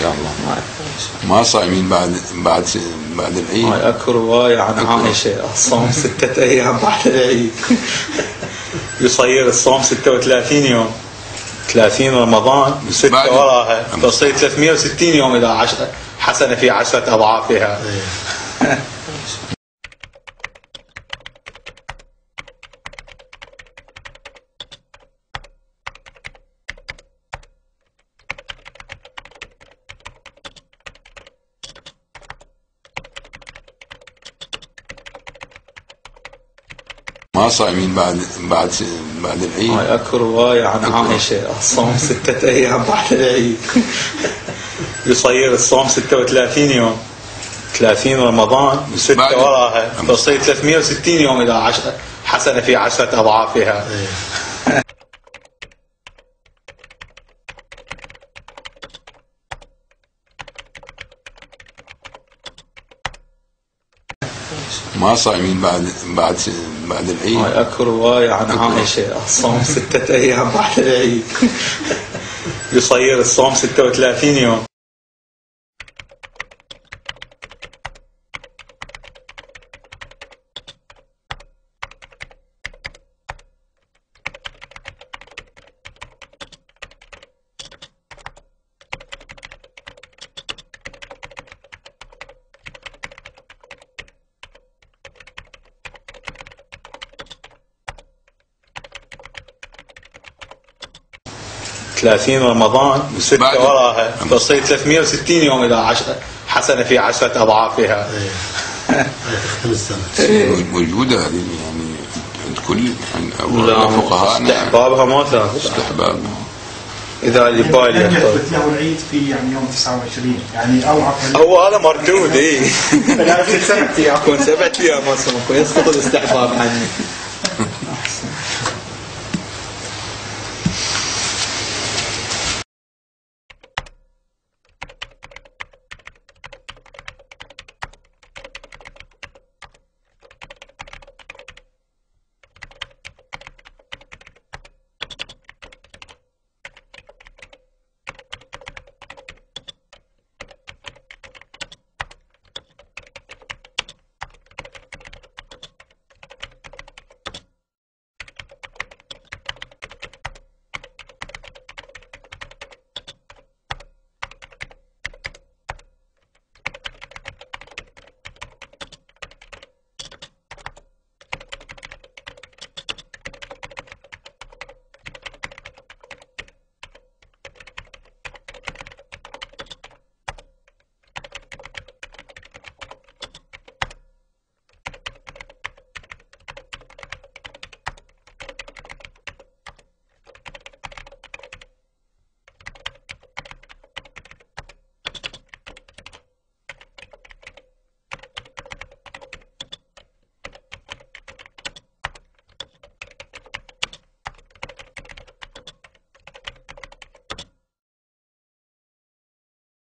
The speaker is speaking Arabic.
شاء الله. ما صايمين بعد العيد؟ هاي اكو رواية عن عائشة الصوم 6 أيام بعد العيد. يصير الصوم 36 يوم، 30 رمضان و6 وراها، تصير 360 يوم إذا حسنة في 10 أضعافها. ما صايمين بعد العيد؟ هاي اكو رواية عن عائشة الصوم 6 أيام بعد العيد. يصير الصوم 36 يوم، 30 رمضان و6 وراها، تصير 360 يوم إذا حسنة في 10 أضعافها. ما صايمين بعد العيد؟ هاي اكو رواية عن عائشة الصوم 6 أيام بعد العيد. يصير الصوم 36 يوم. ثلاثين رمضان و6 وراها، تصير 360 يوم إذا حسنة في 10 أضعافها. موجودة هذه يعني عند كل فقهاء. استحبابها ما ثابت. استحبابها إذا اللي بالي يثبت له العيد في يعني يوم 29 يعني أو هو هذا مردود. يعني 7 أيام يكون 7 أيام ما يسقط الاستحباب عني.